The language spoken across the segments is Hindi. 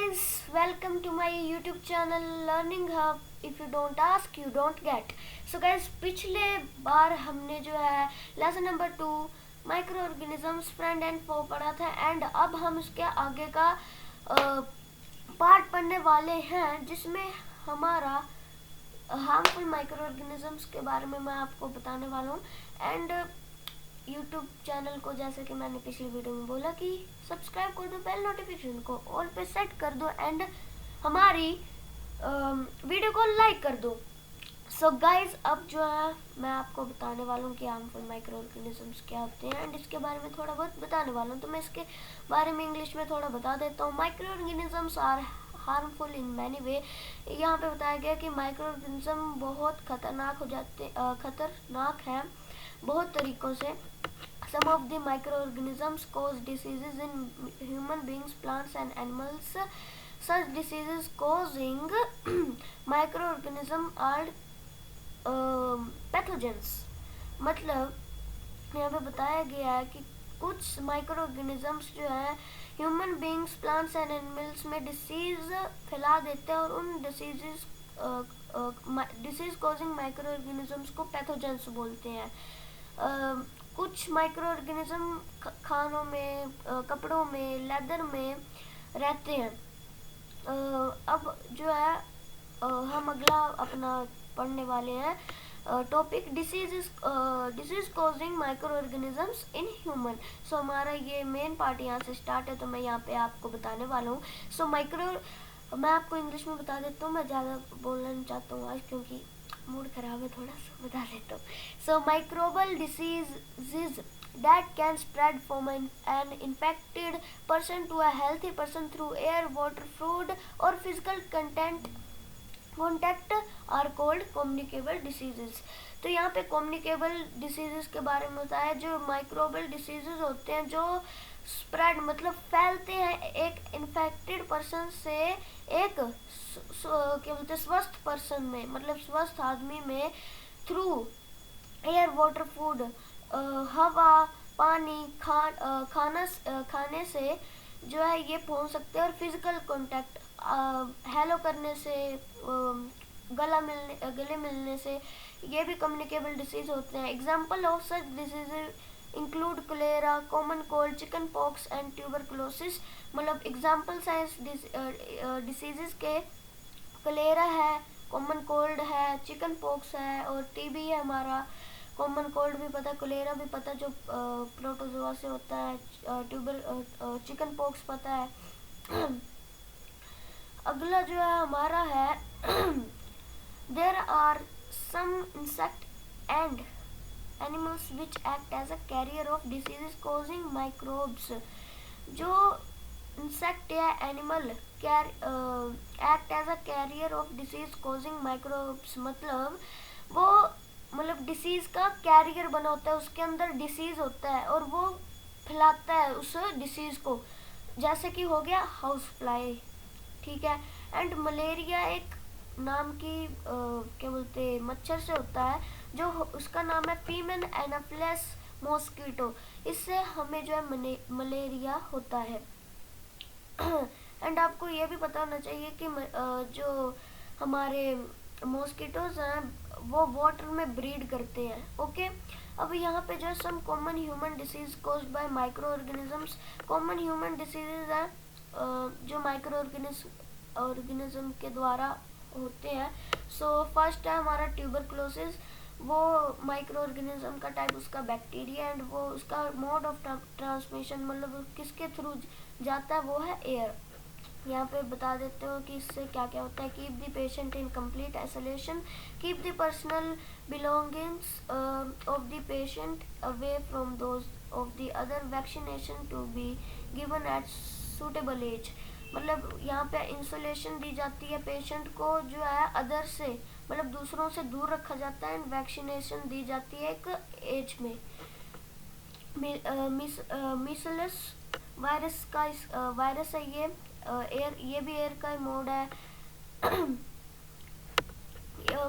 guys, welcome to my YouTube channel Learning Hub. If you don't ask, you don't get. So guys, पिछले बार हमने जो है lesson number 2 microorganisms friend and foe पढ़ा था एंड अब हम इसके आगे का पार्ट पढ़ने वाले हैं जिसमें हमारा हार्मफुल माइक्रो ऑर्गेनिजम्स के बारे में मैं आपको बताने वाला हूँ। एंड यूट्यूब चैनल को जैसे कि मैंने पिछली वीडियो में बोला कि सब्सक्राइब कर दो, बेल नोटिफिकेशन को ऑल पे सेट कर दो एंड हमारी वीडियो को लाइक कर दो। सो गाइज, अब जो है मैं आपको बताने वाला हूँ कि हार्मफुल माइक्रो ऑर्गेनिजम्स क्या होते हैं एंड इसके बारे में थोड़ा बहुत बताने वाला हूँ। तो मैं इसके बारे में इंग्लिश में थोड़ा बता देता हूँ। Microorganisms are harmful in many way. यहाँ पे बताया गया कि माइक्रो ऑर्गेनिज्म बहुत खतरनाक है बहुत तरीकों से। Some of the microorganisms cause diseases in human beings, plants and animals. Such diseases causing microorganisms are pathogens. मतलब यहाँ पे बताया गया है कि कुछ माइक्रोऑर्गेनिजम्स जो है human beings, plants and animals में डिसीज फैला देते हैं और उन डिसीज कॉजिंग माइक्रोऑर्गेनिजम्स को पैथोजेंस बोलते हैं। कुछ माइक्रो ऑर्गेनिज्म खानों में, कपड़ों में, लेदर में रहते हैं। अब जो है हम अगला अपना पढ़ने वाले हैं topic disease causing microorganisms in human. So हमारा ये मेन पार्ट यहाँ से स्टार्ट है, तो मैं यहाँ पे आपको बताने वाला हूँ। सो मैं आपको इंग्लिश में बता देता हूँ, मैं ज़्यादा बोलना नहीं चाहता हूँ आज क्योंकि मूड खराब है, थोड़ा सा बता देता हूँ। So microbial diseases that can spread from an infected person to a healthy person through air, water, food or physical contact are called communicable diseases। तो यहाँ पे communicable diseases के बारे में बताया। जो माइक्रोबल डिसीजेज होते हैं जो स्प्रेड मतलब फैलते हैं एक इन्फेक्टेड पर्सन से एक क्या बोलते हैं स्वस्थ पर्सन में, मतलब स्वस्थ आदमी में थ्रू एयर, वाटर, फूड, हवा, पानी, खाने से जो है ये पहुंच सकते हैं। और फिजिकल कांटेक्ट हेलो करने से, गले मिलने से ये भी कम्युनिकेबल डिसीज होते हैं। Example of such disease include cholera, common cold, chickenpox and tuberculosis. मतलब एग्जाम्पल्स हैं डिसीजेस के कोलेरा है, कॉमन कोल्ड है, चिकन पॉक्स है और टीबी है हमारा। कॉमन कोल्ड भी पता, कोलेरा भी पता जो प्रोटोजोआ से होता है, चिकन पॉक्स पता है। अगला जो है हमारा है there are some insect and animals which act as a carrier of diseases causing microbes। जो इंसेक्ट या animal act as a carrier of disease causing microbes, मतलब डिसीज का कैरियर बना होता है, उसके अंदर डिसीज होता है और वो फैलाता है उस डिसीज को, जैसे कि हो गया हाउस फ्लाई, ठीक है। एंड मलेरिया एक नाम की क्या बोलते मच्छर से होता है जो उसका नाम है फीमेल एनाफिलस मॉस्किटो। इससे हमें जो है मलेरिया होता है। एंड आपको ये भी पता होना चाहिए कि जो हमारे मॉस्किटोज हैं वो वाटर में ब्रीड करते हैं। ओके, अब यहाँ पे जो some common human disease caused by microorganisms. Common human diseases हैं जो माइक्रो ऑर्गेनिज्म के द्वारा होते हैं। सो फर्स्ट है हमारा ट्यूबरकुलोसिस। वो माइक्रो ऑर्गेनिज्म का टाइप उसका बैक्टीरिया एंड वो उसका मोड ऑफ ट्रांसमिशन मतलब किसके थ्रू जाता है वो है एयर। यहाँ पे बता देते हो कि इससे क्या क्या होता है। Keep the patient in complete isolation, keep the personal belongings of the patient away from those of the other, vaccination to be given at suitable age. मतलब यहाँ पे इंसुलेशन दी जाती है पेशेंट को जो है अदर से, मतलब दूसरों से दूर रखा जाता है एंड वैक्सीनेशन दी जाती है एक एज में। मीसलस वायरस का वायरस है ये भी एयर का मोड है।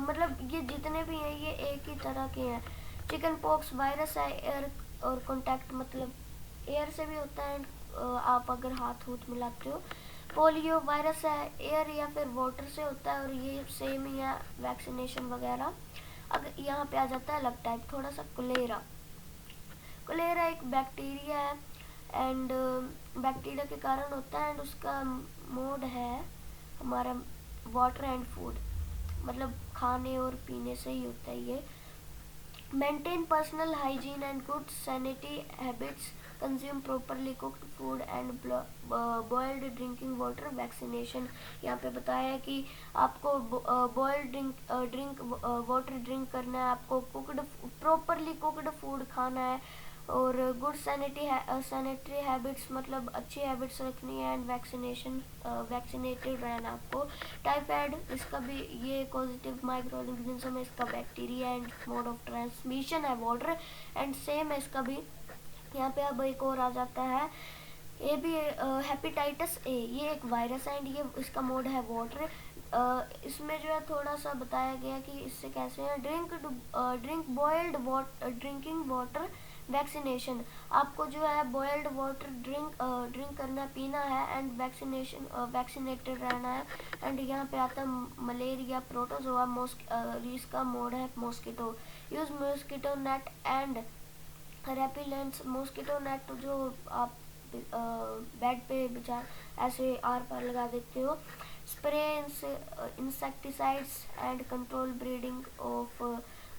मतलब ये जितने भी हैं ये एक ही तरह के हैं। चिकन पॉक्स वायरस है एयर और कांटेक्ट मतलब एयर से भी होता है। आप अगर हाथ मिलाते हो पोलियो वायरस है, एयर या फिर वाटर से होता है और ये सेम ही है वैक्सीनेशन वगैरह। अगर यहाँ पे आ जाता है अलग टाइप थोड़ा सा, कोलेरा। कोलेरा एक बैक्टीरिया है एंड बैक्टीरिया के कारण होता है एंड उसका मोड है हमारा वाटर एंड फूड, मतलब खाने और पीने से ही होता है ये। Maintain personal hygiene and good sanitary habits, consume properly cooked food and boiled drinking water, vaccination. यहाँ पे बताया है कि आपको बॉइल्ड ड्रिंक वाटर ड्रिंक करना है, आपको कुक्ड प्रॉपरली कुक्ड फूड खाना है और गुड सैनिटरी हैबिट्स मतलब अच्छी हैबिट्स रखनी है एंड वैक्सीनेटेड रहना आपको। टाइफाइड इसका भी ये पॉजिटिव माइक्रो ऑर्गेनिज्म है, इसका bacteria and mode of transmission है वाटर एंड सेम है इसका भी। यहाँ पे अब एक और आ जाता है ये भी हेपेटाइटिस ए, ये एक वायरस है एंड ये इसका मोड है वाटर। इसमें जो है थोड़ा सा बताया गया कि इससे कैसे है, drink boiled drinking water vaccination. आपको जो है बॉइल्ड वाटर ड्रिंक करना पीना है एंड वैक्सीनेटेड रहना है। एंड यहाँ पे आता है मलेरिया प्रोटोजोआ, इसका मोड है mosquito. Use mosquito net and repellents. Mosquito net जो आप बेड पे बिछा ऐसे आर पार लगा देते हो। Spray insecticides and control breeding of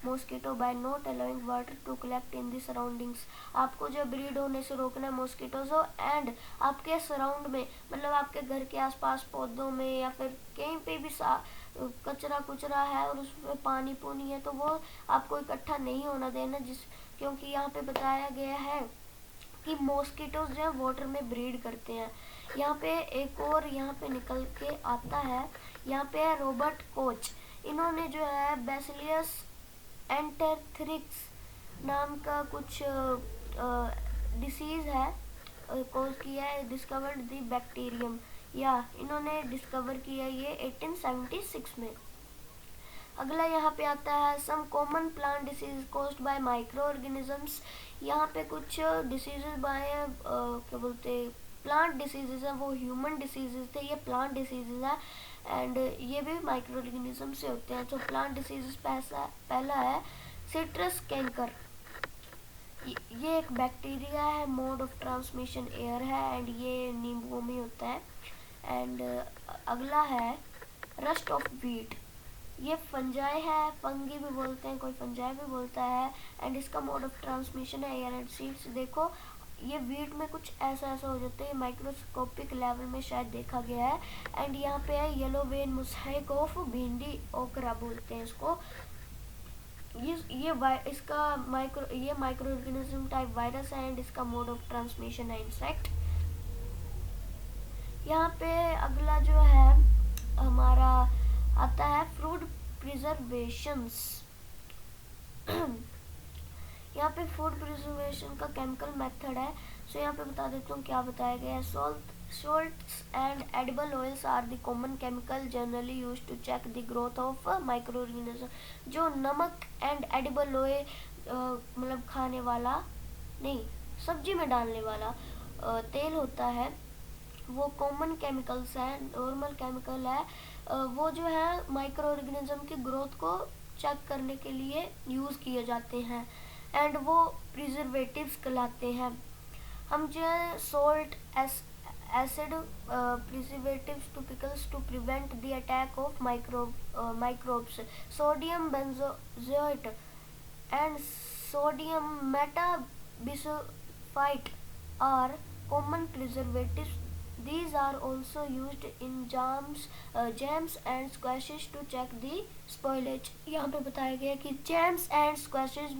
mosquito by not allowing water to collect in the surroundings. आपको जो ब्रीड होने से रोकना है मॉस्किटोज एंड आपके सराउंड में, मतलब आपके घर के आसपास पौधों में या फिर कहीं पे भी कचरा कुचरा है और उसमें पानी पूनी है तो वो आपको इकट्ठा नहीं होना देना, क्योंकि यहाँ पे बताया गया है कि मॉस्किटोज जो है वाटर में ब्रीड करते हैं। यहाँ पे एक और यहाँ पे निकल के आता है, यहाँ पे है रॉबर्ट कोच। इन्होंने जो है बैसिलियस एंटेथ्रिक्स नाम का कुछ डिसीज है कोज किया है, डिस्कवर्ड दी बैक्टीरियम, या इन्होंने डिस्कवर किया ये 1876 में। अगला यहाँ पे आता है some common plant disease caused by microorganisms. यहाँ पे कुछ डिसीजेज बाय क्या बोलते प्लांट डिसीजेज हैं, वो ह्यूमन डिसीजेज थे, ये प्लांट डिसीजेज है एंड ये भी माइक्रो ऑर्गेनिज्म से होते हैं। तो प्लांट डिसीजेज पहला है सिट्रस कैंकर, ये एक बैक्टीरिया है, मोड ऑफ ट्रांसमिशन एयर है एंड ये नींबुओं में होता है। एंड अगला है रस्ट ऑफ व्हीट, ये फंजाई है, फंगी भी बोलते हैं, कोई फंजाई भी बोलता है एंड इसका मोड ऑफ ट्रांसमिशन है एयर एंड सीड्स। देखो ये वीट में कुछ ऐसा हो जाता है, माइक्रोस्कोपिक लेवल में शायद देखा गया है। एंड यहाँ पे है येलो वेन मोज़ेक ऑफ भिंडी ओकरा बोलते हैं इसको। इसका माइक्रो ऑर्गेनिज्म टाइप वायरस है एंड इसका मोड ऑफ ट्रांसमिशन है इंसेक्ट। यहाँ पे अगला जो है हमारा आता है फ्रूट प्रिजर्वेशंस। यहाँ पे फूड प्रिजर्वेशन का केमिकल मेथड है, सो यहाँ पे बता देता हूँ क्या बताया गया है। Salts and edible oils are the common chemical generally used to check the growth of microorganism। जो नमक एंड एडिबल ऑयल मतलब खाने वाला नहीं, सब्जी में डालने वाला तेल होता है, वो कॉमन केमिकल्स है, नॉर्मल केमिकल है, वो जो है माइक्रो ऑर्गेनिज्म की ग्रोथ को चेक करने के लिए यूज़ किए जाते हैं एंड वो प्रिजर्वेटिव्स कहलाते हैं। हम जो है salt acid preservatives to pickles to prevent the attack of microbes, sodium benzoate and sodium metabisulfite are common preservatives. These are also used in jams and squashes to check the spoilage। यहाँ पे बताया गया कि jams and squashes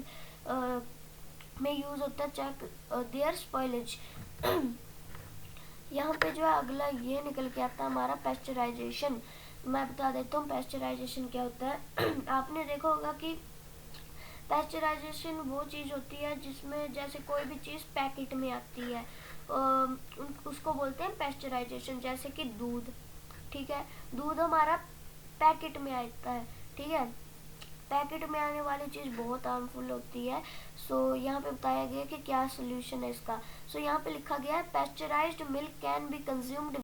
में यूज होता है चेक देयर स्पॉइलेज। यहाँ पे जो है अगला ये निकल के आता है हमारा पेस्चराइजेशन। मैं बता देता हूँ पेस्चराइजेशन क्या होता है। आपने देखा होगा कि पेस्चराइजेशन वो चीज़ होती है जिसमें जैसे कोई भी चीज़ पैकेट में आती है उसको बोलते हैं पेस्चराइजेशन। जैसे कि दूध, ठीक है, दूध हमारा पैकेट में आता है, ठीक है, पैकेट में आने वाली चीज़ बहुत हार्मफुल होती है। सो यहाँ पे बताया गया कि क्या सोल्यूशन है इसका। सो यहाँ पे लिखा गया है पेस्चराइज्ड मिल्क कैन बी कंज्यूम्ड